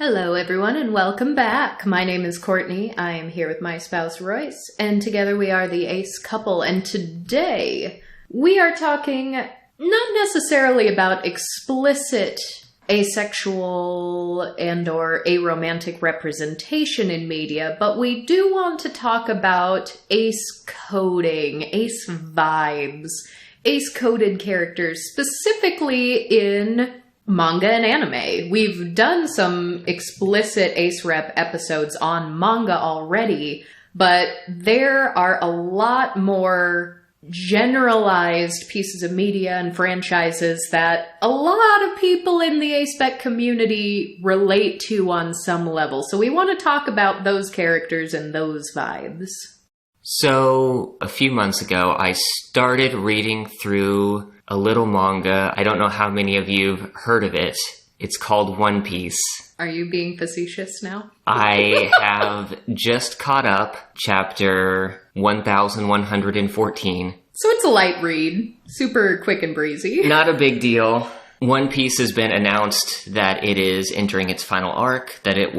Hello everyone and welcome back. My name is Courtney. I am here with my spouse Royce, and together we are the Ace couple, and today we are talking not necessarily about explicit asexual and or aromantic representation in media, but we do want to talk about ace coding, ace vibes, ace coded characters, specifically in manga and anime. We've done some explicit ace rep episodes on manga already, but there are a lot more generalized pieces of media and franchises that a lot of people in the ace spec community relate to on some level. So we want to talk about those characters and those vibes. So, a few months ago, I started reading through a little manga. I don't know how many of you have heard of it. It's called One Piece. Are you being facetious now? I have just caught up, chapter 1114. So it's a light read, super quick and breezy. Not a big deal. One Piece has been announced that it is entering its final arc, that it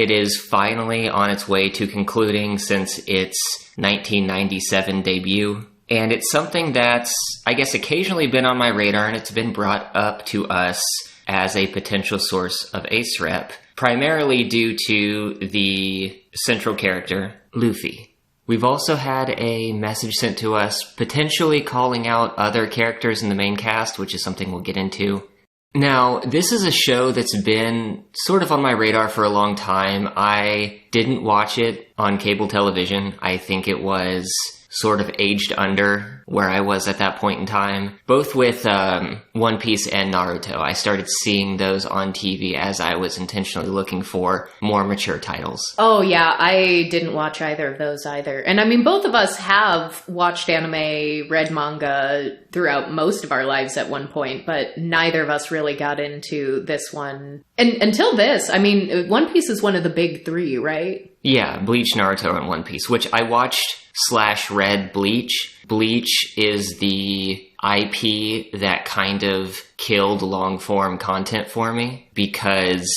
is finally on its way to concluding since its 1997 debut. And it's something that's, I guess, occasionally been on my radar, and it's been brought up to us as a potential source of ace rep, primarily due to the central character, Luffy. We've also had a message sent to us potentially calling out other characters in the main cast, which is something we'll get into. Now, this is a show that's been sort of on my radar for a long time. I didn't watch it on cable television. I think it was sort of aged under where I was at that point in time. Both with One Piece and Naruto, I started seeing those on TV as I was intentionally looking for more mature titles. Oh yeah, I didn't watch either of those either. And I mean, both of us have watched anime, read manga throughout most of our lives at one point, but neither of us really got into this one. And until this, I mean, One Piece is one of the big three, right? Yeah, Bleach, Naruto, and One Piece, which I watched / read Bleach. Bleach is the IP that kind of killed long-form content for me because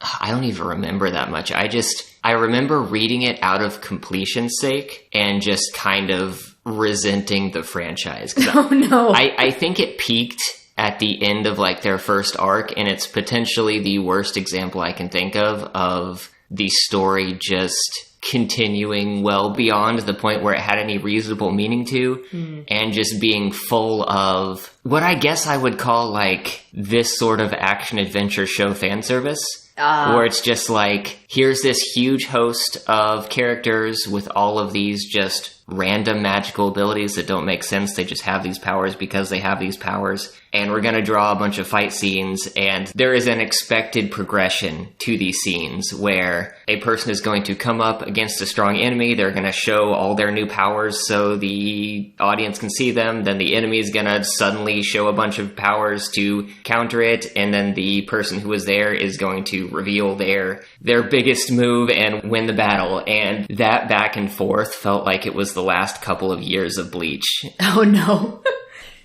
I don't even remember that much. I remember reading it out of completion's sake and just kind of resenting the franchise. Oh no. I think it peaked at the end of like their first arc, and it's potentially the worst example I can think of the story just continuing well beyond the point where it had any reasonable meaning to, and just being full of what I guess I would call like this sort of action-adventure show fan service. Where it's just like, here's this huge host of characters with all of these just random magical abilities that don't make sense. They just have these powers because they have these powers. And we're going to draw a bunch of fight scenes, and there is an expected progression to these scenes where a person is going to come up against a strong enemy. They're going to show all their new powers so the audience can see them. Then the enemy is going to suddenly show a bunch of powers to counter it. And then the person who was there is going to reveal their biggest move and win the battle. And that back and forth felt like it was the last couple of years of Bleach. Oh no.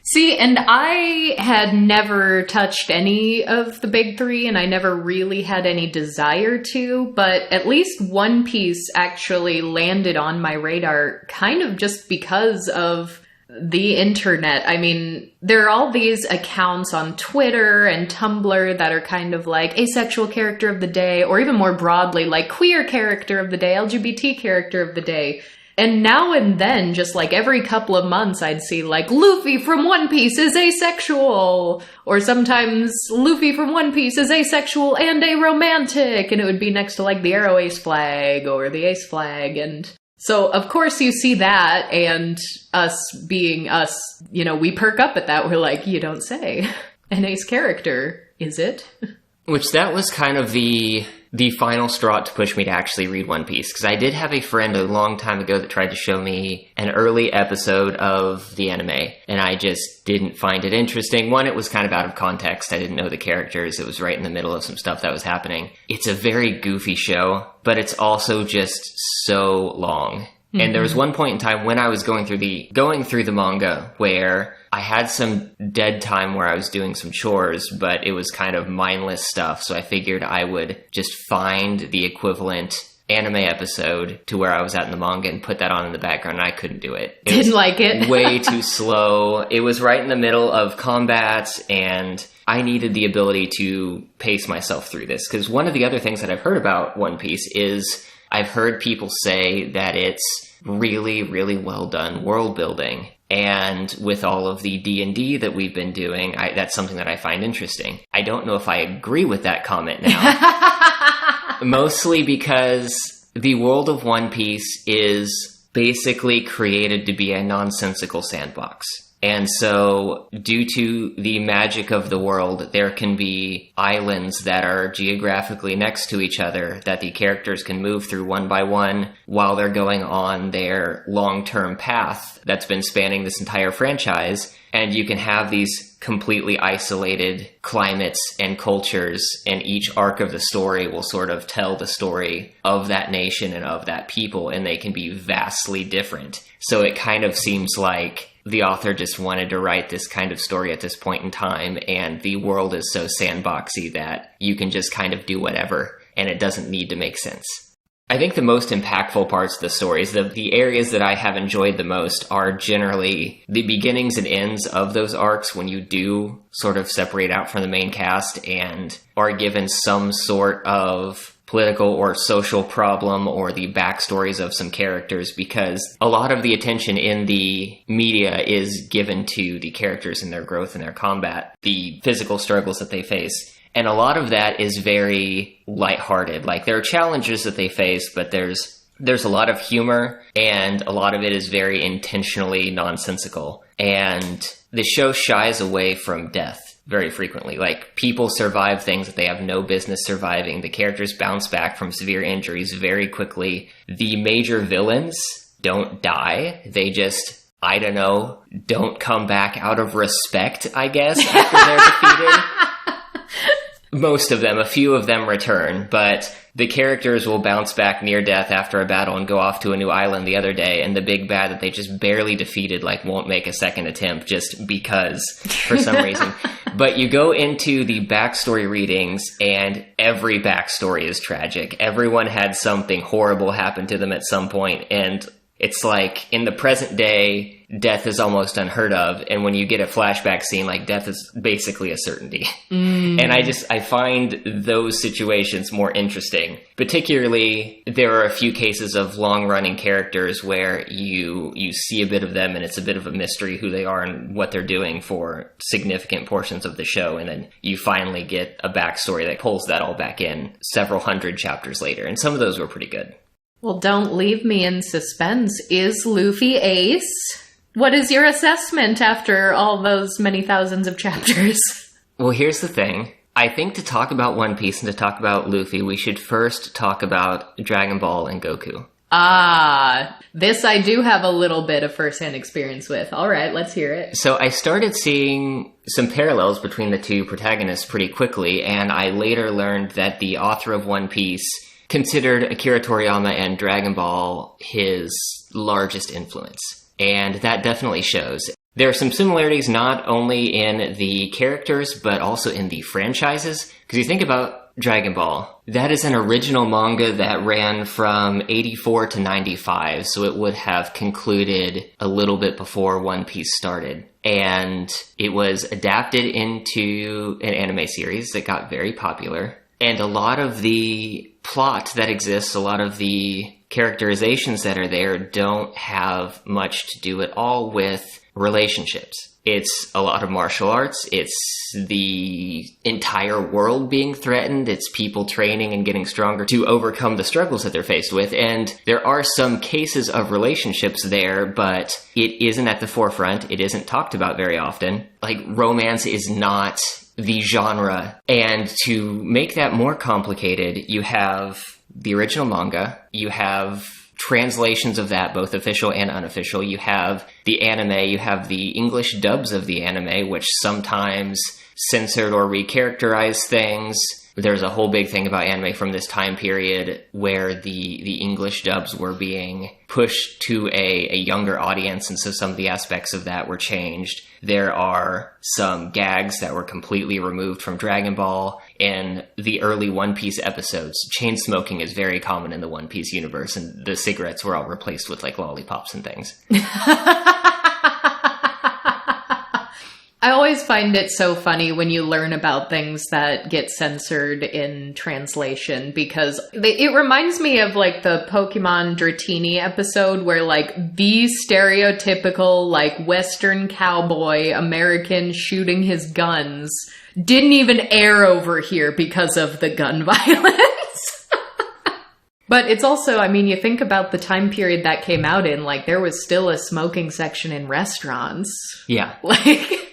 See, and I had never touched any of the big three, and I never really had any desire to, but at least One Piece actually landed on my radar kind of just because of the internet. I mean, there are all these accounts on Twitter and Tumblr that are kind of like asexual character of the day, or even more broadly, like queer character of the day, LGBT character of the day. And now and then, just like every couple of months, I'd see like, Luffy from One Piece is asexual! Or sometimes, Luffy from One Piece is asexual and aromantic! And it would be next to like the arrow ace flag or the ace flag. And so, of course, you see that, and us being us, you know, we perk up at that. We're like, you don't say. An ace character, is it? Which that was kind of the final straw to push me to actually read One Piece, because I did have a friend a long time ago that tried to show me an early episode of the anime, and I just didn't find it interesting. One, it was kind of out of context. I didn't know the characters. It was right in the middle of some stuff that was happening. It's a very goofy show, but it's also just so long. And there was one point in time when I was going through the manga where I had some dead time where I was doing some chores, but it was kind of mindless stuff. So I figured I would just find the equivalent anime episode to where I was at in the manga and put that on in the background, and I couldn't do it. Didn't like it. Way too slow. It was right in the middle of combat, and I needed the ability to pace myself through this. Because one of the other things that I've heard about One Piece is I've heard people say that it's really, really well done world building. And with all of the D&D that we've been doing, that's something that I find interesting. I don't know if I agree with that comment now. Mostly because the world of One Piece is basically created to be a nonsensical sandbox. And so, due to the magic of the world, there can be islands that are geographically next to each other that the characters can move through one by one while they're going on their long-term path that's been spanning this entire franchise. And you can have these completely isolated climates and cultures, and each arc of the story will sort of tell the story of that nation and of that people, and they can be vastly different. So it kind of seems like the author just wanted to write this kind of story at this point in time, and the world is so sandboxy that you can just kind of do whatever, and it doesn't need to make sense. I think the most impactful parts of the stories, the areas that I have enjoyed the most, are generally the beginnings and ends of those arcs when you do sort of separate out from the main cast and are given some sort of political or social problem or the backstories of some characters, because a lot of the attention in the media is given to the characters and their growth and their combat, the physical struggles that they face. And a lot of that is very lighthearted. Like, there are challenges that they face, but there's a lot of humor, and a lot of it is very intentionally nonsensical. And the show shies away from death very frequently. Like, people survive things that they have no business surviving. The characters bounce back from severe injuries very quickly. The major villains don't die. They just, I don't know, don't come back out of respect, I guess, after they're defeated. Most of them, a few of them return, but the characters will bounce back near death after a battle and go off to a new island the other day, and the big bad that they just barely defeated, like, won't make a second attempt just because, for some reason. But you go into the backstory readings, and every backstory is tragic. Everyone had something horrible happen to them at some point, and it's like, in the present day, death is almost unheard of, and when you get a flashback scene, like, death is basically a certainty. And I find those situations more interesting. Particularly, there are a few cases of long-running characters where you see a bit of them, and it's a bit of a mystery who they are and what they're doing for significant portions of the show, and then you finally get a backstory that pulls that all back in several hundred chapters later, and some of those were pretty good. Well, don't leave me in suspense. Is Luffy ace? What is your assessment after all those many thousands of chapters? Well, here's the thing. I think to talk about One Piece and to talk about Luffy, we should first talk about Dragon Ball and Goku. Ah, this I do have a little bit of first-hand experience with. All right, let's hear it. So I started seeing some parallels between the two protagonists pretty quickly, and I later learned that the author of One Piece considered Akira Toriyama and Dragon Ball his largest influence. And that definitely shows. There are some similarities not only in the characters, but also in the franchises. Because you think about Dragon Ball, that is an original manga that ran from 84 to 95, so it would have concluded a little bit before One Piece started. And it was adapted into an anime series that got very popular. And a lot of the plot that exists, a lot of the characterizations that are there don't have much to do at all with relationships. It's a lot of martial arts. It's the entire world being threatened. It's people training and getting stronger to overcome the struggles that they're faced with. And there are some cases of relationships there, but it isn't at the forefront. It isn't talked about very often. Like, romance is not the genre. And to make that more complicated, you have the original manga, you have translations of that, both official and unofficial, you have the anime, you have the English dubs of the anime, which sometimes censored or recharacterized things. there's a whole big thing about anime from this time period where the English dubs were being pushed to a younger audience, and so some of the aspects of that were changed. There are some gags that were completely removed from Dragon Ball. In the early One Piece episodes, chain smoking is very common in the One Piece universe, and the cigarettes were all replaced with like lollipops and things. I always find it so funny when you learn about things that get censored in translation, because it reminds me of like the Pokemon Dratini episode where like the stereotypical like Western cowboy American shooting his guns didn't even air over here because of the gun violence. But it's also, I mean, you think about the time period that came out in, like there was still a smoking section in restaurants. Yeah. Like...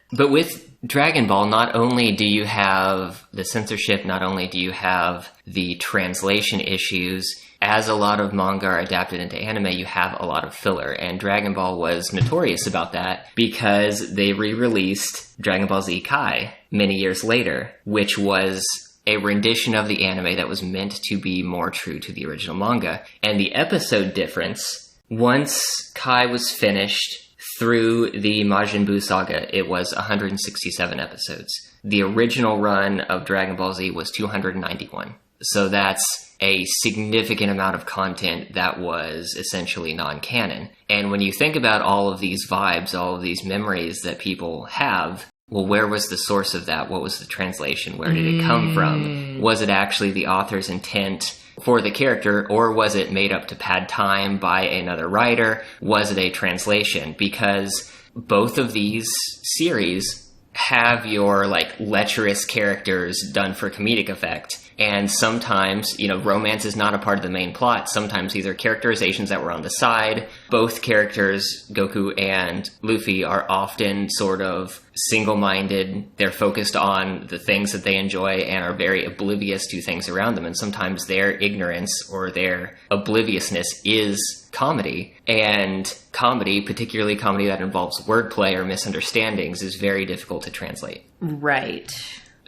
But with Dragon Ball, not only do you have the censorship, not only do you have the translation issues, as a lot of manga are adapted into anime, you have a lot of filler. And Dragon Ball was notorious about that because they re-released Dragon Ball Z Kai many years later, which was a rendition of the anime that was meant to be more true to the original manga. And the episode difference, once Kai was finished, through the Majin Buu saga, it was 167 episodes. The original run of Dragon Ball Z was 291. So that's a significant amount of content that was essentially non-canon. And when you think about all of these vibes, all of these memories that people have, well, where was the source of that? What was the translation? Where did it come from? Was it actually the author's intent for the character, or was it made up to pad time by another writer? Was it a translation? Because both of these series have your like lecherous characters done for comedic effect. And sometimes, you know, romance is not a part of the main plot. Sometimes these are characterizations that were on the side. Both characters, Goku and Luffy, are often sort of single-minded. They're focused on the things that they enjoy and are very oblivious to things around them. And sometimes their ignorance or their obliviousness is comedy. And comedy, particularly comedy that involves wordplay or misunderstandings, is very difficult to translate. Right.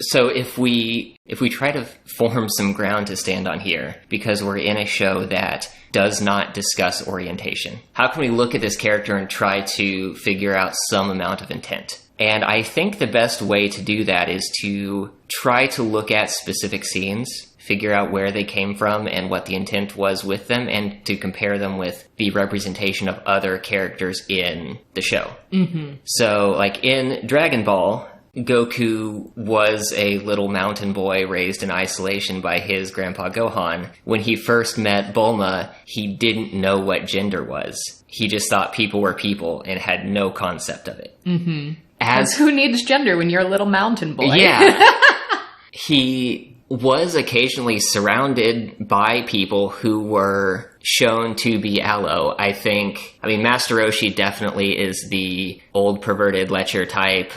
So if we try to form some ground to stand on here, because we're in a show that does not discuss orientation, how can we look at this character and try to figure out some amount of intent? And I think the best way to do that is to try to look at specific scenes, figure out where they came from and what the intent was with them, and to compare them with the representation of other characters in the show. Mm-hmm. So, like in Dragon Ball, Goku was a little mountain boy raised in isolation by his grandpa Gohan. When he first met Bulma, he didn't know what gender was. He just thought people were people and had no concept of it. Mm-hmm. As who needs gender when you're a little mountain boy? Yeah. He was occasionally surrounded by people who were shown to be aloe. I mean, Master Roshi definitely is the old perverted lecher type.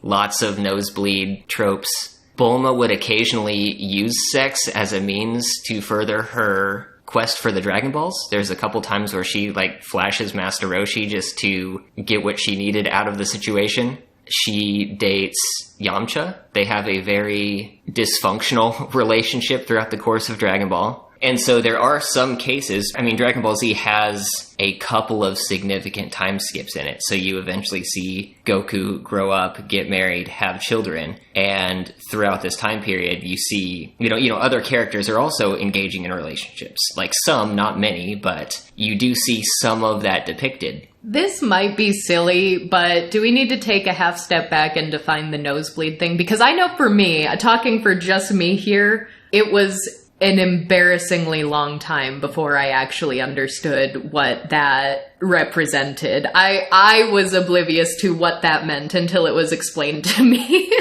Lots of nosebleed tropes. Bulma would occasionally use sex as a means to further her quest for the Dragon Balls. There's a couple times where she like flashes Master Roshi just to get what she needed out of the situation. She dates Yamcha. They have a very dysfunctional relationship throughout the course of Dragon Ball. And so there are some cases, I mean, Dragon Ball Z has a couple of significant time skips in it. So you eventually see Goku grow up, get married, have children. And throughout this time period, you see, you know, other characters are also engaging in relationships. Like some, not many, but you do see some of that depicted. This might be silly, but do we need to take a half step back and define the nosebleed thing? Because I know for me, talking for just me here, it was an embarrassingly long time before I actually understood what that represented. I was oblivious to what that meant until it was explained to me.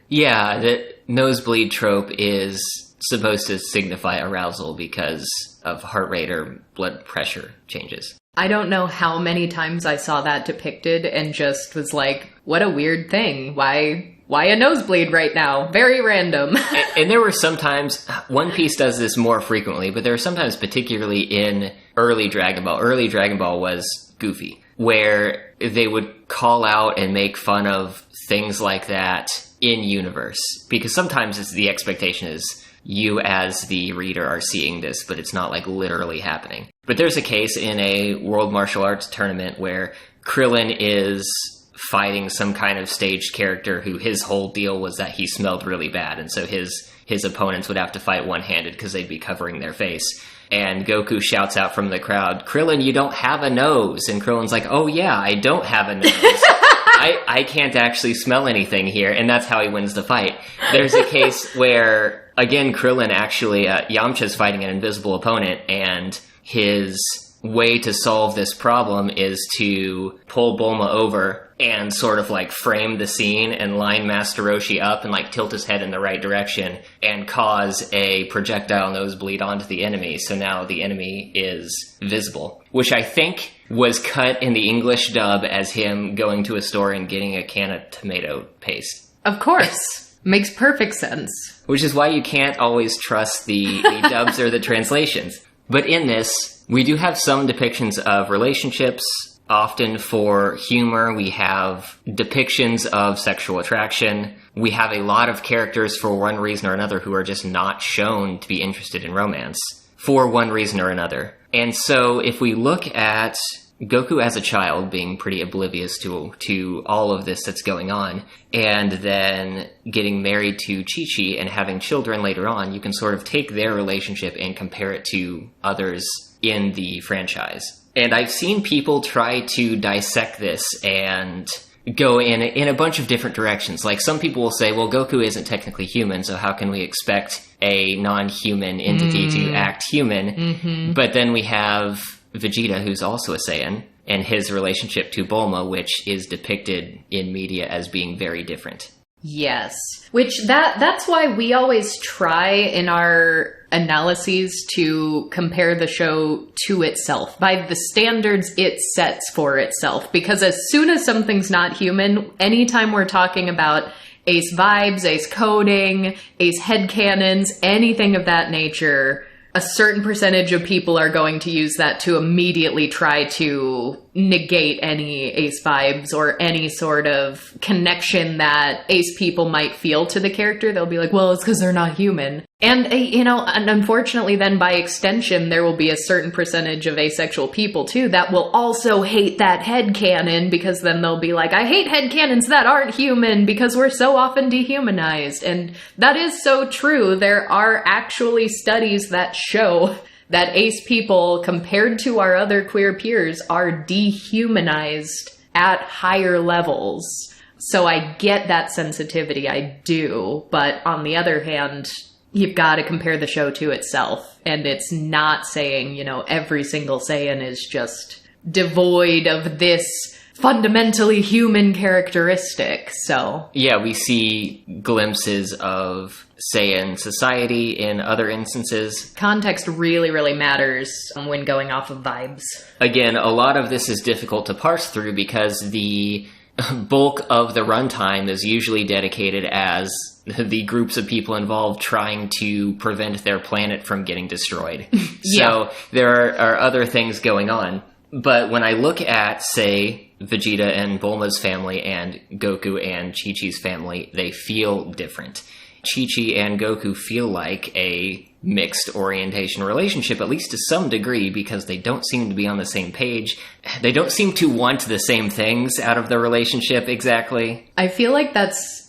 Yeah, the nosebleed trope is supposed to signify arousal because of heart rate or blood pressure changes. I don't know how many times I saw that depicted and just was like, what a weird thing. Why a nosebleed right now? Very random. And there were sometimes, One Piece does this more frequently, but there were sometimes, particularly in early Dragon Ball was goofy, where they would call out and make fun of things like that in universe, because sometimes the expectation is you as the reader are seeing this, but it's not like literally happening. But there's a case in a World Martial Arts tournament where Krillin is fighting some kind of staged character who his whole deal was that he smelled really bad, and so his opponents would have to fight one-handed because they'd be covering their face. And Goku shouts out from the crowd, "Krillin, you don't have a nose." And Krillin's like, "Oh yeah, I don't have a nose. I can't actually smell anything here." And that's how he wins the fight. There's a case where, again, Krillin actually, Yamcha's fighting an invisible opponent, and his way to solve this problem is to pull Bulma over and sort of like frame the scene and line Master Roshi up and like tilt his head in the right direction and cause a projectile nosebleed onto the enemy. So now the enemy is visible, which I think was cut in the English dub as him going to a store and getting a can of tomato paste. Of course. Makes perfect sense. Which is why you can't always trust the dubs or the translations. But in this, we do have some depictions of relationships. Often for humor, we have depictions of sexual attraction. We have a lot of characters for one reason or another who are just not shown to be interested in romance for one reason or another. And so if we look at Goku as a child being pretty oblivious to all of this that's going on, and then getting married to Chi-Chi and having children later on, you can sort of take their relationship and compare it to others in the franchise. And I've seen people try to dissect this and go in a bunch of different directions. Like, some people will say, well, Goku isn't technically human, so how can we expect a non-human entity to act human? Mm-hmm. But then we have Vegeta, who's also a Saiyan, and his relationship to Bulma, which is depicted in media as being very different. Yes. Which that's why we always try in our analyses to compare the show to itself by the standards it sets for itself. Because as soon as something's not human, anytime we're talking about ace vibes, ace coding, ace headcannons, anything of that nature, a certain percentage of people are going to use that to immediately try to negate any ace vibes or any sort of connection that ace people might feel to the character. They'll be like, well, it's because they're not human. And, and unfortunately then by extension, there will be a certain percentage of asexual people too that will also hate that headcanon, because then they'll be like, I hate headcanons that aren't human because we're so often dehumanized. And that is so true. There are actually studies that show that ace people, compared to our other queer peers, are dehumanized at higher levels. So I get that sensitivity, I do. But on the other hand, you've got to compare the show to itself. And it's not saying, every single Saiyan is just devoid of this fundamentally human characteristic, so... Yeah, we see glimpses of Saiyan society in other instances. Context really, really matters when going off of vibes. Again, a lot of this is difficult to parse through because the bulk of the runtime is usually dedicated as the groups of people involved trying to prevent their planet from getting destroyed. So there are other things going on. But when I look at, say, Vegeta and Bulma's family and Goku and Chi-Chi's family, they feel different. Chi-Chi and Goku feel like a mixed orientation relationship, at least to some degree, because they don't seem to be on the same page. They don't seem to want the same things out of the relationship exactly. I feel like that's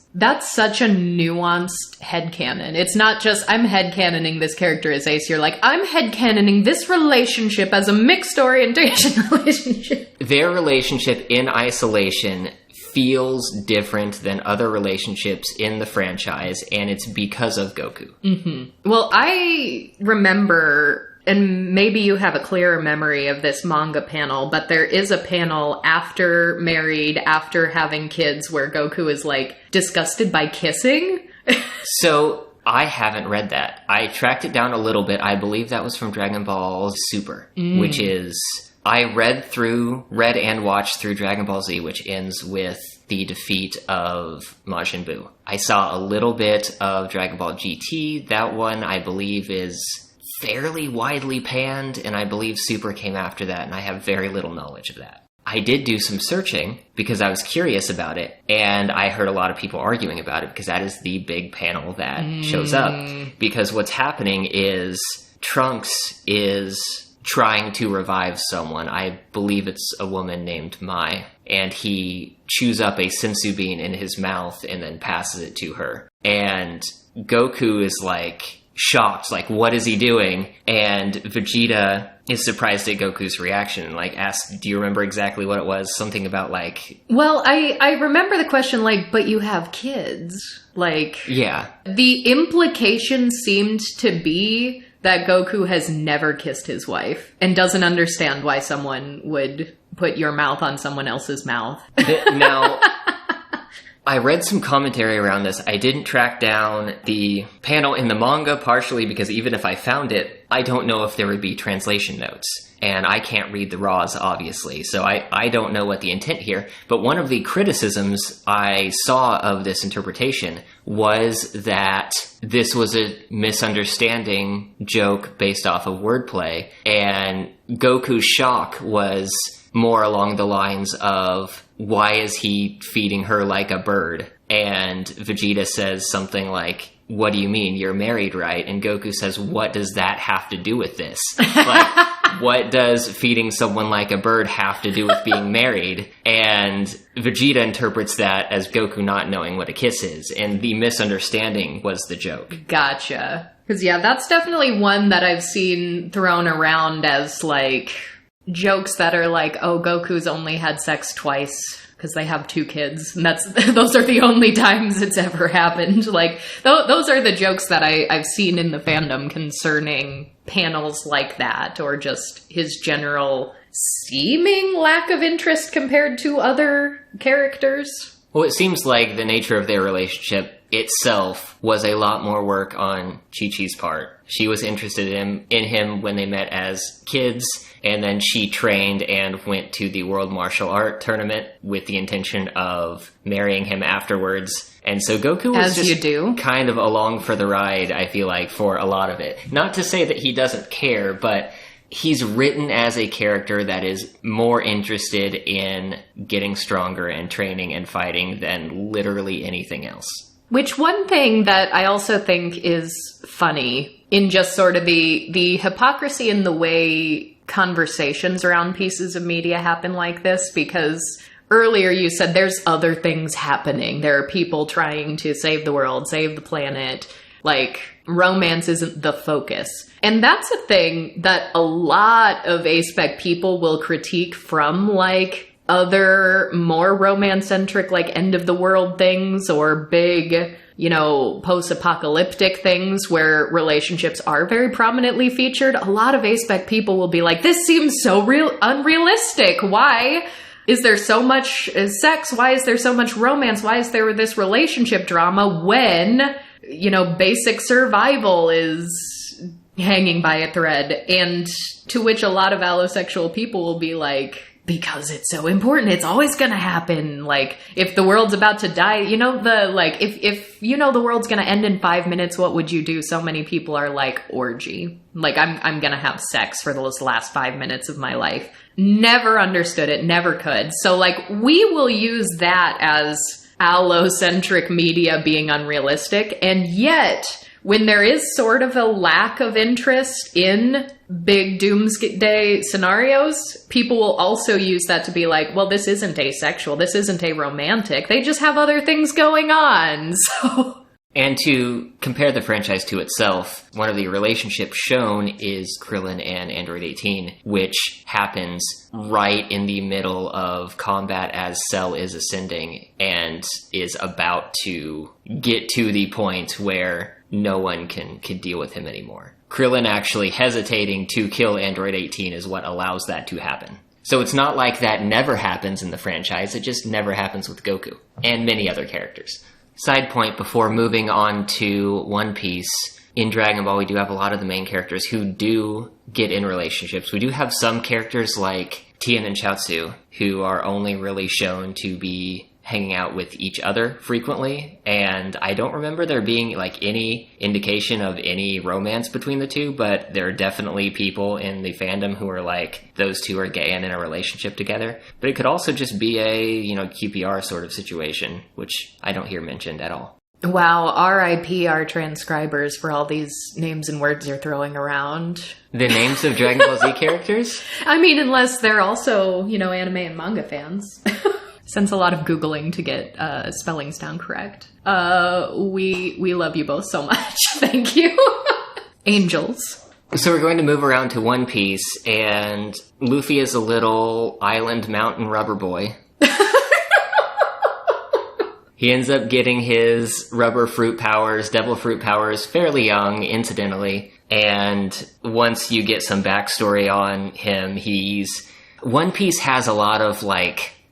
such a nuanced headcanon. It's not just, I'm headcanoning this character as ace. You're like, I'm headcanoning this relationship as a mixed orientation relationship. Their relationship in isolation feels different than other relationships in the franchise, and it's because of Goku. Mm-hmm. Well, I remember... And maybe you have a clearer memory of this manga panel, but there is a panel after married, after having kids, where Goku is, disgusted by kissing. So, I haven't read that. I tracked it down a little bit. I believe that was from Dragon Ball Super, which is... I read and watched through Dragon Ball Z, which ends with the defeat of Majin Buu. I saw a little bit of Dragon Ball GT. That one, I believe, is... fairly widely panned, and I believe Super came after that, and I have very little knowledge of that. I did do some searching because I was curious about it, and I heard a lot of people arguing about it because that is the big panel that shows up. Because what's happening is Trunks is trying to revive someone. I believe it's a woman named Mai, and he chews up a sensu bean in his mouth and then passes it to her. And Goku is like shocked, like, what is he doing? And Vegeta is surprised at Goku's reaction and like asks, do you remember exactly what it was? Something about like... Well, I remember the question, like, but you have kids. Like... Yeah. The implication seemed to be that Goku has never kissed his wife and doesn't understand why someone would put your mouth on someone else's mouth. Now... I read some commentary around this. I didn't track down the panel in the manga, partially because even if I found it, I don't know if there would be translation notes. And I can't read the raws, obviously, so I don't know what the intent here. But one of the criticisms I saw of this interpretation was that this was a misunderstanding joke based off of wordplay, and Goku's shock was more along the lines of, why is he feeding her like a bird? And Vegeta says something like, what do you mean? You're married, right? And Goku says, what does that have to do with this? Like, what does feeding someone like a bird have to do with being married? And Vegeta interprets that as Goku not knowing what a kiss is. And the misunderstanding was the joke. Gotcha. Because, yeah, that's definitely one that I've seen thrown around as, like, jokes that are like, oh, Goku's only had sex twice because they have 2 kids, and those are the only times it's ever happened. Like, those are the jokes that I've seen in the fandom concerning panels like that, or just his general seeming lack of interest compared to other characters. Well, it seems like the nature of their relationship itself was a lot more work on Chi-Chi's part. She was interested in him when they met as kids, and then she trained and went to the World Martial Art Tournament with the intention of marrying him afterwards. And so Goku was just kind of along for the ride, I feel like, for a lot of it. Not to say that he doesn't care, but he's written as a character that is more interested in getting stronger and training and fighting than literally anything else. Which one thing that I also think is funny in just sort of the hypocrisy in the way conversations around pieces of media happen like this, because earlier you said there's other things happening. There are people trying to save the world, save the planet. Like, romance isn't the focus. And that's a thing that a lot of A-Spec people will critique from, like, other more romance-centric, like, end-of-the-world things or big, you know, post-apocalyptic things where relationships are very prominently featured. A lot of A-Spec people will be like, this seems so unrealistic. Why is there so much sex? Why is there so much romance? Why is there this relationship drama when, you know, basic survival is hanging by a thread? And to which a lot of allosexual people will be like, because it's so important, it's always gonna happen. Like, if the world's about to die, you know, if you know the world's gonna end in 5 minutes, what would you do? So many people are like, orgy. Like, I'm gonna have sex for those last 5 minutes of my life. Never understood it, never could. So, like, we will use that as allocentric media being unrealistic, and yet, when there is sort of a lack of interest in big doomsday scenarios, people will also use that to be like, well, this isn't asexual, this isn't aromantic, they just have other things going on, so... And to compare the franchise to itself, one of the relationships shown is Krillin and Android 18, which happens right in the middle of combat as Cell is ascending and is about to get to the point where no one can deal with him anymore. Krillin actually hesitating to kill Android 18 is what allows that to happen. So it's not like that never happens in the franchise, it just never happens with Goku and many other characters. Side point before moving on to One Piece, in Dragon Ball we do have a lot of the main characters who do get in relationships. We do have some characters like Tien and Chaozu who are only really shown to be hanging out with each other frequently, and I don't remember there being like any indication of any romance between the two, but there are definitely people in the fandom who are like, those two are gay and in a relationship together. But it could also just be a, QPR sort of situation, which I don't hear mentioned at all. Wow, RIP our transcribers for all these names and words you're throwing around. The names of Dragon Ball Z characters? I mean, unless they're also, anime and manga fans. Since a lot of Googling to get spellings down correct. We love you both so much. Thank you. Angels. So we're going to move around to One Piece, and Luffy is a little island mountain rubber boy. He ends up getting his rubber fruit powers, devil fruit powers, fairly young, incidentally. And once you get some backstory on him, One Piece has a lot of,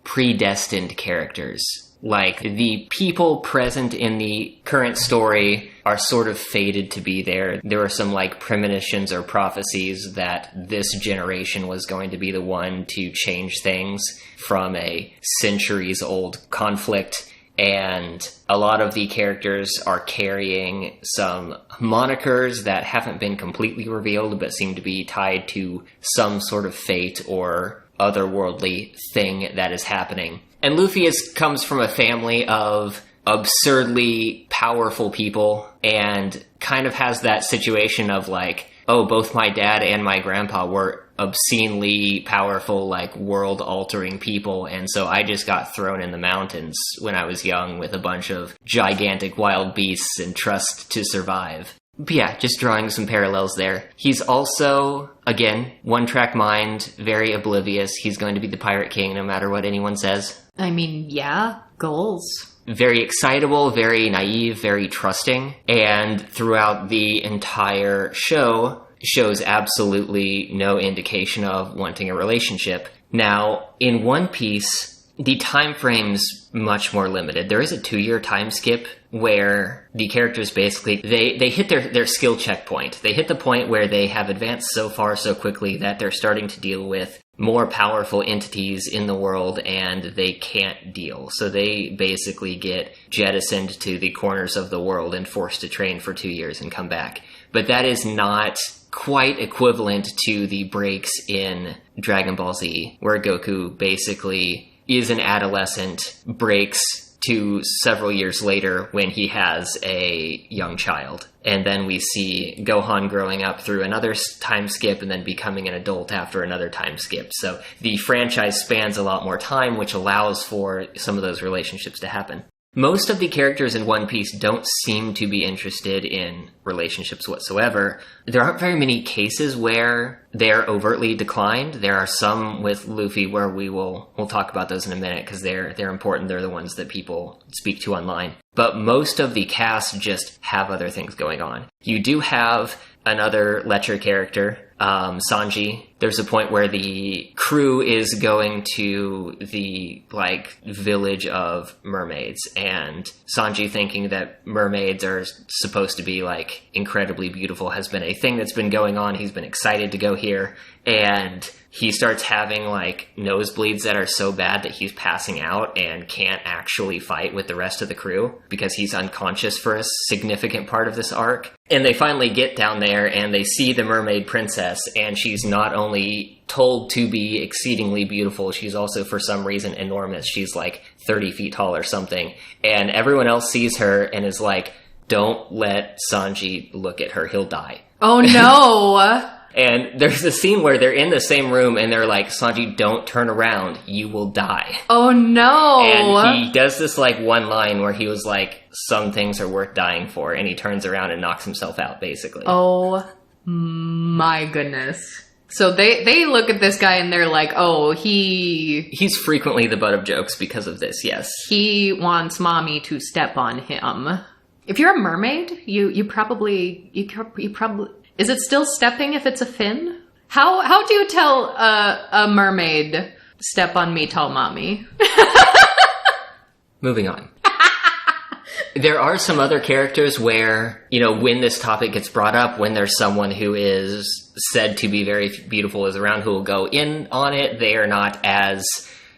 predestined characters. The people present in the current story are sort of fated to be there. There are some, premonitions or prophecies that this generation was going to be the one to change things from a centuries-old conflict. And a lot of the characters are carrying some monikers that haven't been completely revealed, but seem to be tied to some sort of fate or otherworldly thing that is happening. And Luffy comes from a family of absurdly powerful people and kind of has that situation of both my dad and my grandpa were obscenely powerful, world-altering people, and so I just got thrown in the mountains when I was young with a bunch of gigantic wild beasts and trust to survive. But yeah, just drawing some parallels there. He's also, again, one-track mind, very oblivious. He's going to be the Pirate King no matter what anyone says. I mean, yeah, goals. Very excitable, very naive, very trusting, and throughout the entire show, shows absolutely no indication of wanting a relationship. Now, in One Piece, the time frame's much more limited. There is a 2-year time skip where the characters basically, they hit their skill checkpoint. They hit the point where they have advanced so far so quickly that they're starting to deal with more powerful entities in the world and they can't deal. So they basically get jettisoned to the corners of the world and forced to train for 2 years and come back. But that is not quite equivalent to the breaks in Dragon Ball Z, where Goku basically is an adolescent, breaks to several years later when he has a young child. And then we see Gohan growing up through another time skip and then becoming an adult after another time skip. So the franchise spans a lot more time, which allows for some of those relationships to happen. Most of the characters in One Piece don't seem to be interested in relationships whatsoever. There aren't very many cases where they're overtly declined. There are some with Luffy where we'll talk about those in a minute because they're important. They're the ones that people speak to online. But most of the cast just have other things going on. You do have another Lecture character, Sanji. There's a point where the crew is going to the, village of mermaids, and Sanji, thinking that mermaids are supposed to be, incredibly beautiful, has been a thing that's been going on. He's been excited to go here, and he starts having, nosebleeds that are so bad that he's passing out and can't actually fight with the rest of the crew because he's unconscious for a significant part of this arc. And they finally get down there and they see the mermaid princess, and she's not only told to be exceedingly beautiful, she's also for some reason enormous. She's 30 feet tall or something. And everyone else sees her and is like, don't let Sanji look at her, he'll die. Oh no! And there's a scene where they're in the same room and they're like, Sanji, don't turn around, you will die. Oh no! And he does this one line where he was like, some things are worth dying for, and he turns around and knocks himself out, basically. Oh my goodness. So they look at this guy and they're like, oh, he's frequently the butt of jokes because of this, yes. He wants mommy to step on him. If you're a mermaid, you probably is it still stepping if it's a fin? How do you tell a mermaid, step on me, tall mommy? Moving on. There are some other characters where, when this topic gets brought up, when there's someone who is said to be very beautiful is around who will go in on it, they are not as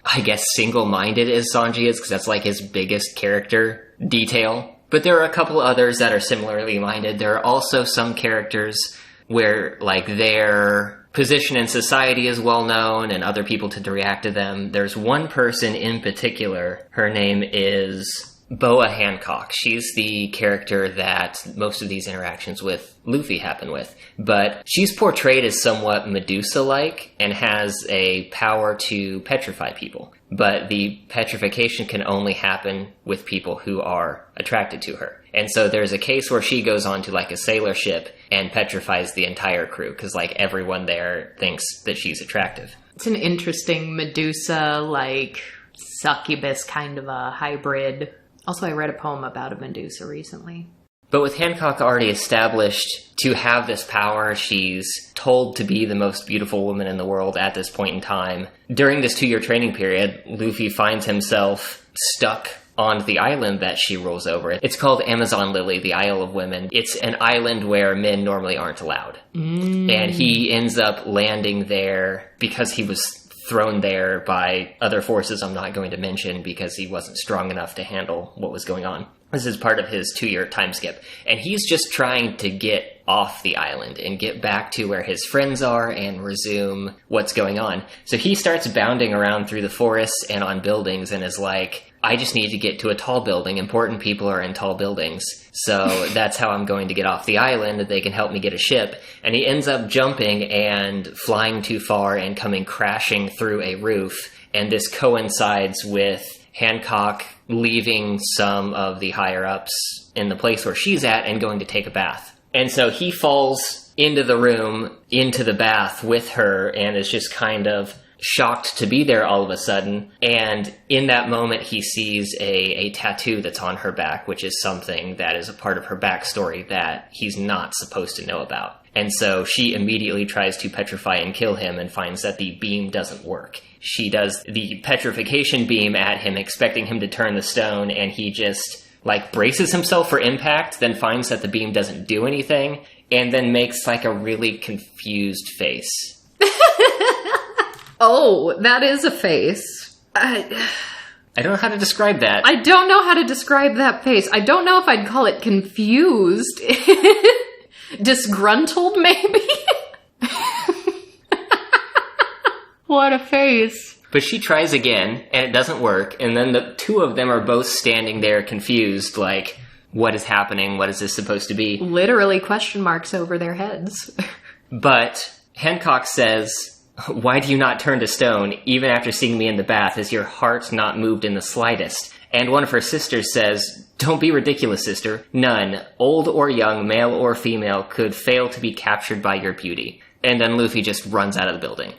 I guess, single-minded as Sanji is, because that's like his biggest character detail. But there are a couple others that are similarly minded. There are also some characters where, like, their position in society is well known and other people tend to react to them. There's one person in particular. Her name is Boa Hancock. She's the character that most of these interactions with Luffy happen with. But she's portrayed as somewhat Medusa-like and has a power to petrify people. But the petrification can only happen with people who are attracted to her. And so there's a case where she goes on to like a sailor ship and petrifies the entire crew because like everyone there thinks that she's attractive. It's an interesting Medusa, like succubus kind of a hybrid. Also, I read a poem about a Medusa recently. But with Hancock already established to have this power, she's told to be the most beautiful woman in the world at this point in time. During this 2-year training period, Luffy finds himself stuck on the island that she rules over. It's called Amazon Lily, the Isle of Women. It's an island where men normally aren't allowed. And he ends up landing there because he was thrown there by other forces I'm not going to mention because he wasn't strong enough to handle what was going on. This is part of his 2-year time skip. And he's just trying to get off the island and get back to where his friends are and resume what's going on. So he starts bounding around through the forests and on buildings and is like, I just need to get to a tall building. Important people are in tall buildings. So that's how I'm going to get off the island. They can help me get a ship. And he ends up jumping and flying too far and coming crashing through a roof. And this coincides with Hancock leaving some of the higher-ups in the place where she's at and going to take a bath. And so he falls into the room, into the bath with her, and is just kind of shocked to be there all of a sudden. And in that moment, he sees a tattoo that's on her back, which is something that is a part of her backstory that he's not supposed to know about. And so she immediately tries to petrify and kill him and finds that the beam doesn't work. She does the petrification beam at him, expecting him to turn the stone, and he just, like, braces himself for impact, then finds that the beam doesn't do anything, and then makes, like, a really confused face. Oh, that is a face. I don't know how to describe that. I don't know how to describe that face. I don't know if I'd call it confused. Disgruntled, maybe? What a face. But she tries again, and it doesn't work, and then the two of them are both standing there confused, like, what is happening? What is this supposed to be? Literally question marks over their heads. But Hancock says, why do you not turn to stone, even after seeing me in the bath? Is your heart not moved in the slightest? And one of her sisters says, don't be ridiculous, sister. None, old or young, male or female, could fail to be captured by your beauty. And then Luffy just runs out of the building.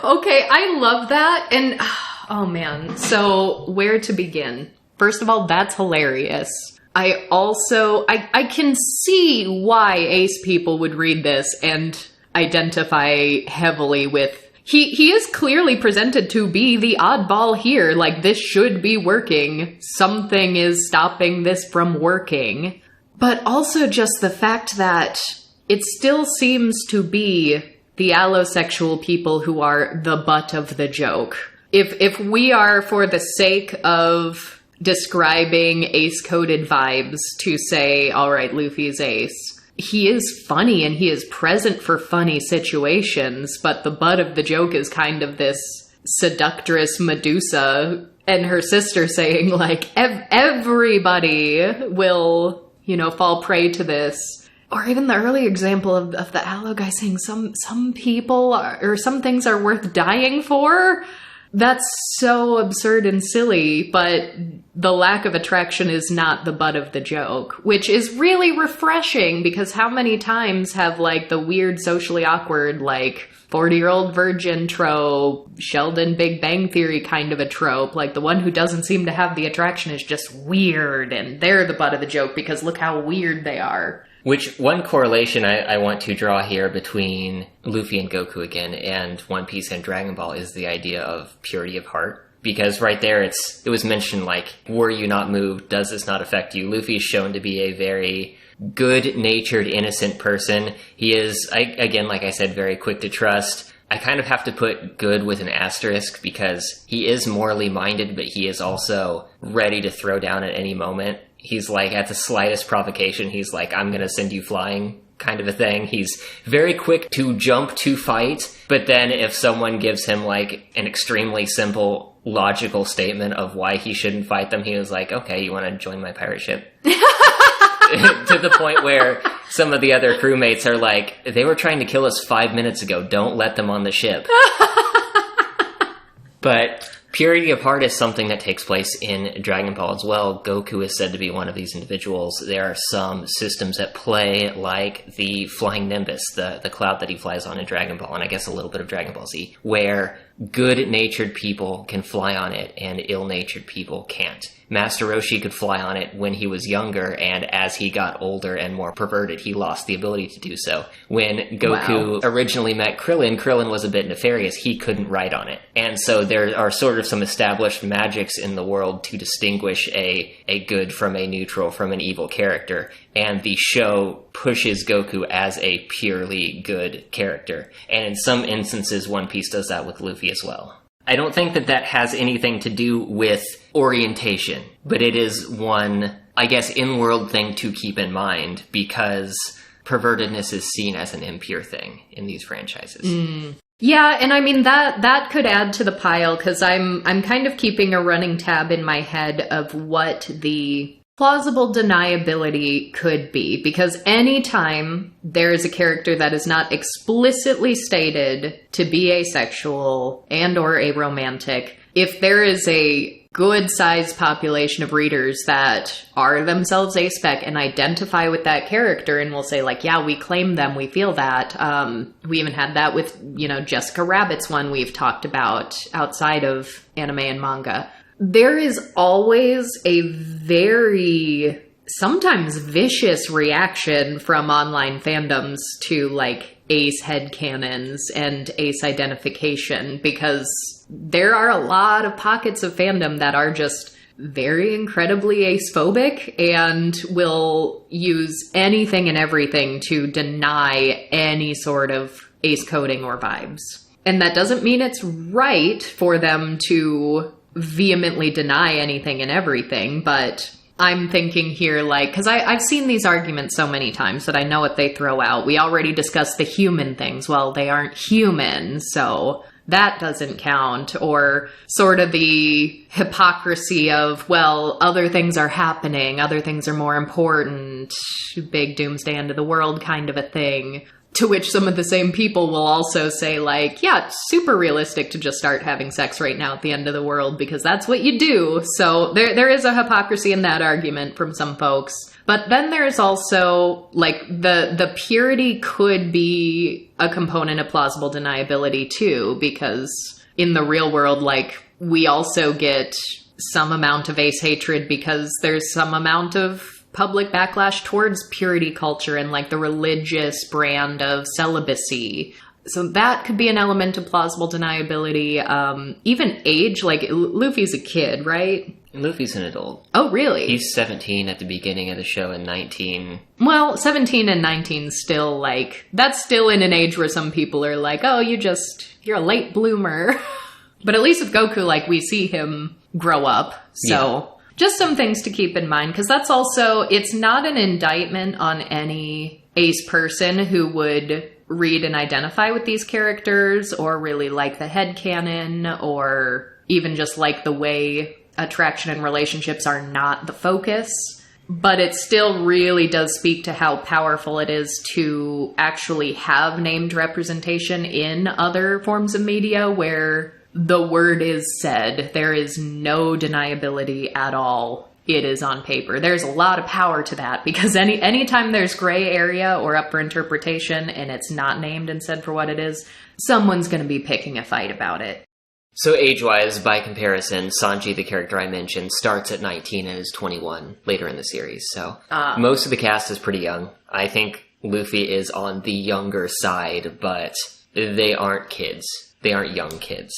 Okay, I love that. And, oh man, so where to begin? First of all, that's hilarious. I can see why Ace people would read this and identify heavily with... He is clearly presented to be the oddball here, like this should be working. Something is stopping this from working. But also just the fact that it still seems to be the allosexual people who are the butt of the joke. If we are, for the sake of describing ace-coded vibes, to say, all right, Luffy's ace, he is funny and he is present for funny situations, but the butt of the joke is kind of this seductress Medusa and her sister saying, like, everybody will, you know, fall prey to this. Or even the early example of the Aloe guy saying some people or some things are worth dying for. That's so absurd and silly, but the lack of attraction is not the butt of the joke, which is really refreshing because how many times have, like, the weird socially awkward, like, 40-year-old virgin trope, Sheldon Big Bang Theory kind of a trope, like the one who doesn't seem to have the attraction is just weird and they're the butt of the joke because look how weird they are. Which, one correlation I want to draw here between Luffy and Goku again and One Piece and Dragon Ball is the idea of purity of heart. Because right there it was mentioned, like, were you not moved? Does this not affect you? Luffy is shown to be a very good-natured, innocent person. He is, again, like I said, very quick to trust. I kind of have to put good with an asterisk because he is morally minded, but he is also ready to throw down at any moment. He's like, at the slightest provocation, he's like, I'm gonna send you flying, kind of a thing. He's very quick to jump to fight, but then if someone gives him like an extremely simple logical statement of why he shouldn't fight them, he was like, okay, you want to join my pirate ship? To the point where some of the other crewmates are like, they were trying to kill us 5 minutes ago, don't let them on the ship. But purity of heart is something that takes place in Dragon Ball as well. Goku is said to be one of these individuals. There are some systems at play, like the Flying Nimbus, the cloud that he flies on in Dragon Ball, and I guess a little bit of Dragon Ball Z, where good-natured people can fly on it and ill-natured people can't. Master Roshi could fly on it when he was younger, and as he got older and more perverted, he lost the ability to do so. When Goku originally met Krillin, Krillin was a bit nefarious. He couldn't ride on it. And so there are sort of some established magics in the world to distinguish a good from a neutral, from an evil character. And the show pushes Goku as a purely good character. And in some instances, One Piece does that with Luffy as well. I don't think that has anything to do with orientation, but it is one, I guess, in-world thing to keep in mind, because pervertedness is seen as an impure thing in these franchises. Yeah, and I mean, that could add to the pile, because I'm kind of keeping a running tab in my head of what the plausible deniability could be, because anytime there is a character that is not explicitly stated to be asexual and or aromantic, if there is a good-sized population of readers that are themselves aspec and identify with that character and will say, like, yeah, we claim them, we feel that. We even had that with, Jessica Rabbit's one we've talked about outside of anime and manga. There is always a very, sometimes vicious reaction from online fandoms to, like, ace headcanons and ace identification, because there are a lot of pockets of fandom that are just very incredibly ace-phobic and will use anything and everything to deny any sort of ace coding or vibes. And that doesn't mean it's right for them to vehemently deny anything and everything, but I'm thinking here, like, because I've seen these arguments so many times that I know what they throw out. We already discussed the human things. Well, they aren't human, so that doesn't count. Or sort of the hypocrisy of, well, other things are happening, other things are more important, big doomsday end of the world kind of a thing. To which some of the same people will also say, like, yeah, it's super realistic to just start having sex right now at the end of the world because that's what you do. So there is a hypocrisy in that argument from some folks. But then there's also, like, the purity could be a component of plausible deniability too, because in the real world, like, we also get some amount of ace hatred because there's some amount of public backlash towards purity culture and, like, the religious brand of celibacy. So that could be an element of plausible deniability. Even age, like, Luffy's a kid, right? Luffy's an adult. Oh, really? He's 17 at the beginning of the show and 19. Well, 17 and 19 still, like, that's still in an age where some people are like, oh, you're a late bloomer. But at least with Goku, like, we see him grow up, so... Yeah. Just some things to keep in mind, because that's also, it's not an indictment on any ace person who would read and identify with these characters, or really like the headcanon, or even just like the way attraction and relationships are not the focus. But it still really does speak to how powerful it is to actually have named representation in other forms of media where the word is said. There is no deniability at all. It is on paper. There's a lot of power to that, because anytime there's gray area or up for interpretation and it's not named and said for what it is, someone's going to be picking a fight about it. So age-wise, by comparison, Sanji, the character I mentioned, starts at 19 and is 21 later in the series. So most of the cast is pretty young. I think Luffy is on the younger side, but they aren't kids. They aren't young kids.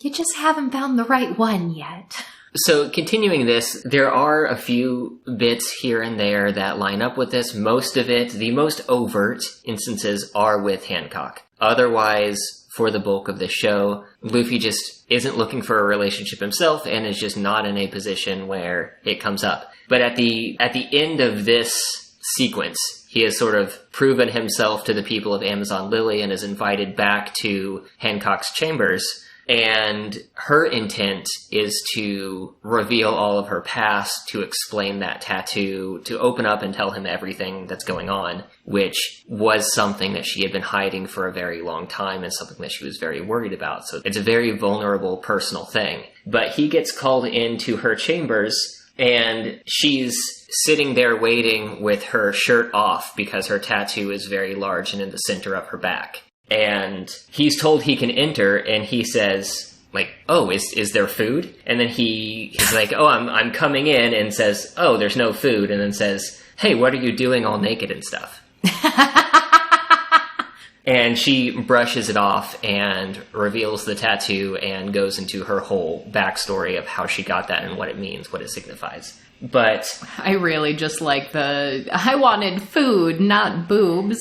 You just haven't found the right one yet. So continuing this, there are a few bits here and there that line up with this. Most of it, the most overt instances, are with Hancock. Otherwise, for the bulk of the show. Luffy just isn't looking for a relationship himself and is just not in a position where it comes up. But at the end of this sequence, he has sort of proven himself to the people of Amazon Lily and is invited back to Hancock's chambers. And her intent is to reveal all of her past, to explain that tattoo, to open up and tell him everything that's going on, which was something that she had been hiding for a very long time and something that she was very worried about. So it's a very vulnerable personal thing. But he gets called into her chambers, and she's sitting there waiting with her shirt off because her tattoo is very large and in the center of her back. And he's told he can enter, and he says, like, oh, is there food? And then he's like, oh, I'm coming in, and says, oh, there's no food. And then says, hey, what are you doing all naked and stuff? And she brushes it off and reveals the tattoo and goes into her whole backstory of how she got that and what it means, what it signifies. But I really just like I wanted food, not boobs.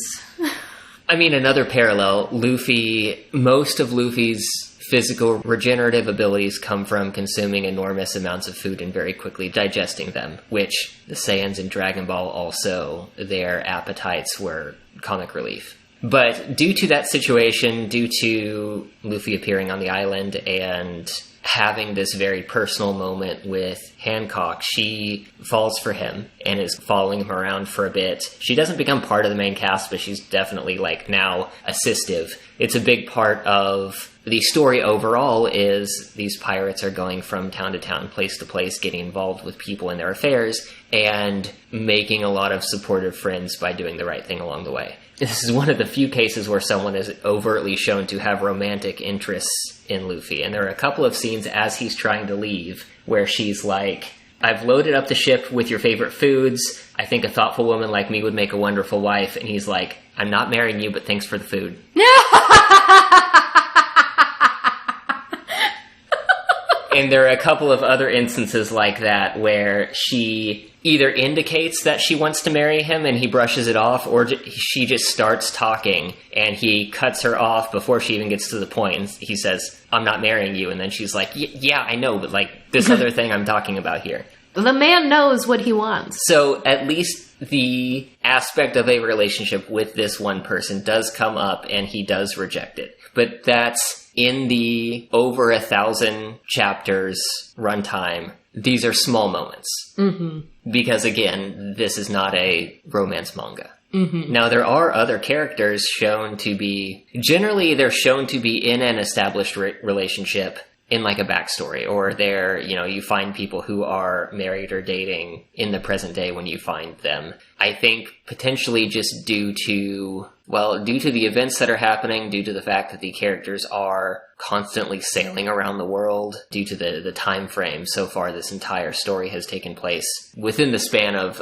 I mean, another parallel, most of Luffy's physical regenerative abilities come from consuming enormous amounts of food and very quickly digesting them, which the Saiyans in Dragon Ball also, their appetites were comic relief. But due to that situation, due to Luffy appearing on the island and having this very personal moment with Hancock, she falls for him and is following him around for a bit. She doesn't become part of the main cast, but she's definitely now assistive. It's a big part of the story overall is these pirates are going from town to town, place to place, getting involved with people in their affairs, and making a lot of supportive friends by doing the right thing along the way. This is one of the few cases where someone is overtly shown to have romantic interests in Luffy. And there are a couple of scenes as he's trying to leave where she's like, I've loaded up the ship with your favorite foods. I think a thoughtful woman like me would make a wonderful wife. And he's like, I'm not marrying you, but thanks for the food. And there are a couple of other instances like that where she either indicates that she wants to marry him and he brushes it off, or she just starts talking and he cuts her off before she even gets to the point. And he says, I'm not marrying you. And then she's like, yeah, I know, but this other thing I'm talking about here. The man knows what he wants. So at least the aspect of a relationship with this one person does come up and he does reject it. But that's in the over 1,000 chapters runtime. These are small moments. Mm-hmm. Because again, this is not a romance manga. Mm-hmm. Now, there are other characters shown to be, generally they're shown to be in an established relationship in a backstory, or you find people who are married or dating in the present day when you find them. I think potentially just due to the events that are happening, due to the fact that the characters are constantly sailing around the world, due to the time frame so far this entire story has taken place within the span of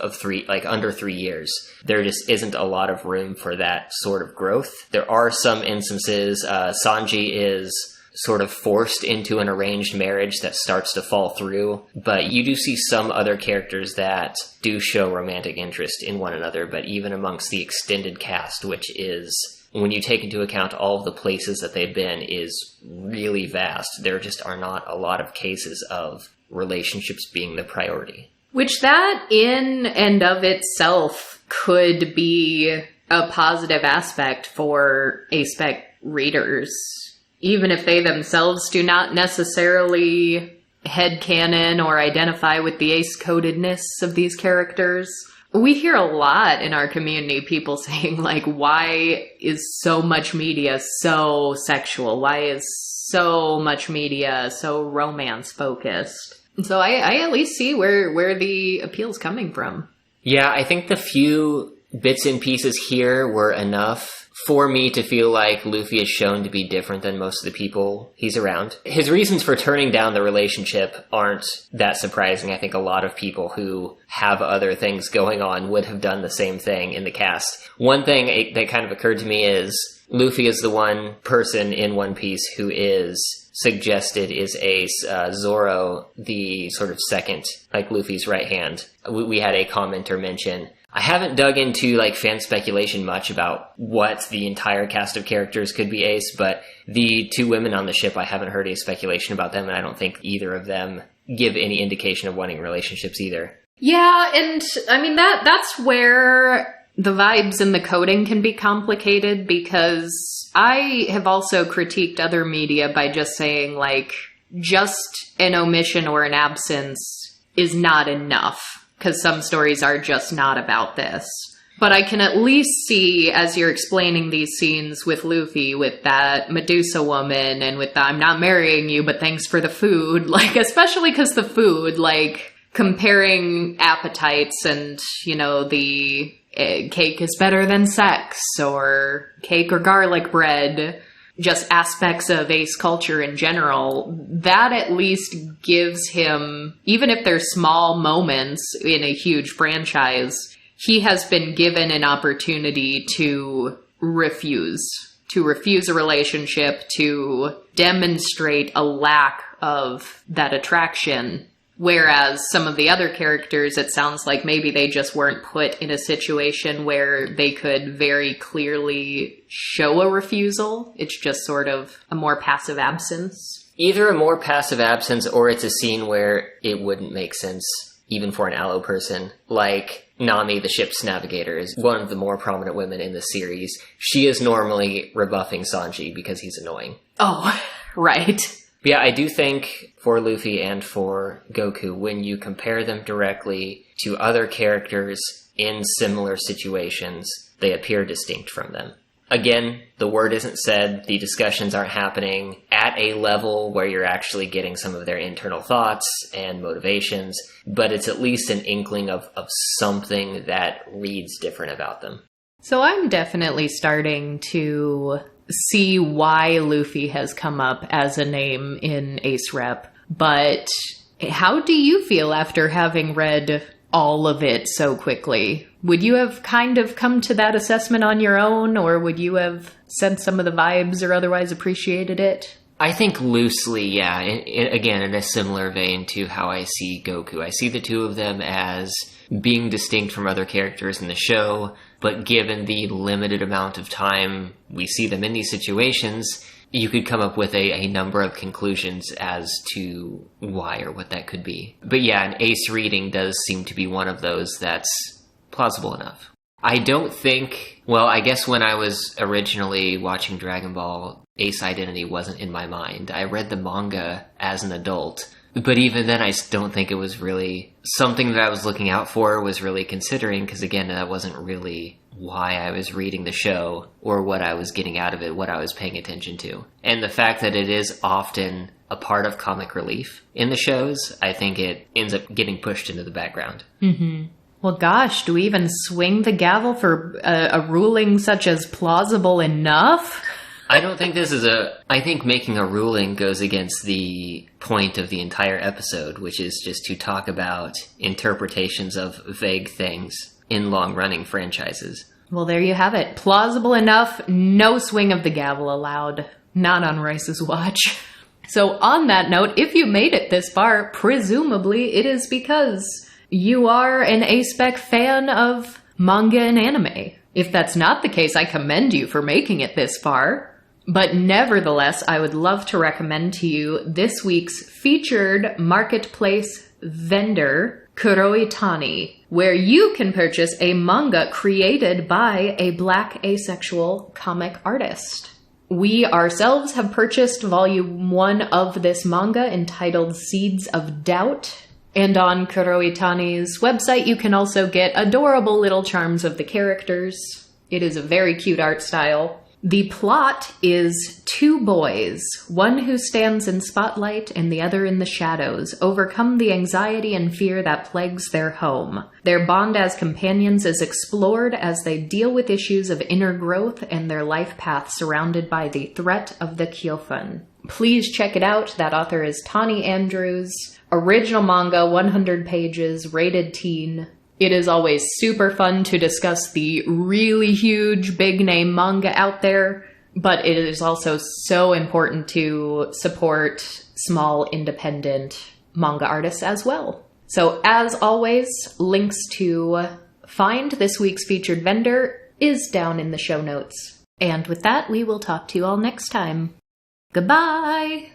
under 3 years. There just isn't a lot of room for that sort of growth. There are some instances, Sanji is sort of forced into an arranged marriage that starts to fall through, but you do see some other characters that do show romantic interest in one another. But even amongst the extended cast, which is, when you take into account all of the places that they've been, is really vast, there just are not a lot of cases of relationships being the priority. Which that in and of itself could be a positive aspect for A-Spec readers. Even if they themselves do not necessarily headcanon or identify with the ace-codedness of these characters. We hear a lot in our community people saying, why is so much media so sexual? Why is so much media so romance-focused? So I at least see where the appeal's coming from. Yeah, I think the few bits and pieces here were enough for me to feel like Luffy is shown to be different than most of the people he's around. His reasons for turning down the relationship aren't that surprising. I think a lot of people who have other things going on would have done the same thing in the cast. One thing that kind of occurred to me is Luffy is the one person in One Piece who is suggested is Ace. Zoro, the sort of second, Luffy's right hand. We had a commenter mention, I haven't dug into like fan speculation much about what the entire cast of characters could be Ace, but the two women on the ship, I haven't heard any speculation about them, and I don't think either of them give any indication of wanting relationships either. Yeah, and I mean that's where the vibes and the coding can be complicated, because I have also critiqued other media by just saying, like, just an omission or an absence is not enough, because some stories are just not about this. But I can at least see, as you're explaining these scenes with Luffy, with that Medusa woman, and with the I'm not marrying you, but thanks for the food, like, especially because the food, like, comparing appetites and, you know, the cake is better than sex, or cake or garlic bread, just aspects of Ace culture in general, that at least gives him, even if they're small moments in a huge franchise, he has been given an opportunity to refuse a relationship, to demonstrate a lack of that attraction. Whereas some of the other characters, it sounds like maybe they just weren't put in a situation where they could very clearly show a refusal. It's just sort of a more passive absence. Either a more passive absence, or it's a scene where it wouldn't make sense, even for an allo person. Like Nami, the ship's navigator, is one of the more prominent women in the series. She is normally rebuffing Sanji because he's annoying. Oh, right. Yeah, I do think for Luffy and for Goku, when you compare them directly to other characters in similar situations, they appear distinct from them. Again, the word isn't said, the discussions aren't happening at a level where you're actually getting some of their internal thoughts and motivations, but it's at least an inkling of something that reads different about them. So I'm definitely starting to see why Luffy has come up as a name in Ace Rep, but how do you feel after having read all of it so quickly? Would you have kind of come to that assessment on your own, or would you have sensed some of the vibes or otherwise appreciated it? I think loosely, yeah. Again, in a similar vein to how I see Goku. I see the two of them as being distinct from other characters in the show, but given the limited amount of time we see them in these situations, you could come up with a number of conclusions as to why or what that could be. But yeah, an Ace reading does seem to be one of those that's plausible enough. I don't think... Well, I guess when I was originally watching Dragon Ball, Ace Identity wasn't in my mind. I read the manga as an adult, but even then I don't think it was really something that I was looking out for, was really considering, because again, that wasn't really why I was reading the show or what I was getting out of it, what I was paying attention to. And the fact that it is often a part of comic relief in the shows, I think it ends up getting pushed into the background. Mm-hmm. Well, gosh, do we even swing the gavel for a ruling such as plausible enough? I don't think this is I think making a ruling goes against the point of the entire episode, which is just to talk about interpretations of vague things in long-running franchises. Well, there you have it. Plausible enough, no swing of the gavel allowed. Not on Royce's watch. So on that note, if you made it this far, presumably it is because you are an A-Spec fan of manga and anime. If that's not the case, I commend you for making it this far. But nevertheless, I would love to recommend to you this week's featured marketplace vendor, Kuroitani, where you can purchase a manga created by a Black asexual comic artist. We ourselves have purchased volume 1 of this manga entitled Seeds of Doubt. And on Kuroitani's website, you can also get adorable little charms of the characters. It is a very cute art style. The plot is two boys, one who stands in spotlight and the other in the shadows, overcome the anxiety and fear that plagues their home. Their bond as companions is explored as they deal with issues of inner growth and their life path surrounded by the threat of the Kyofun. Please check it out. That author is Tani Andrews. Original manga, 100 pages, rated teen. It is always super fun to discuss the really huge, big-name manga out there, but it is also so important to support small, independent manga artists as well. So, as always, links to find this week's featured vendor is down in the show notes. And with that, we will talk to you all next time. Goodbye!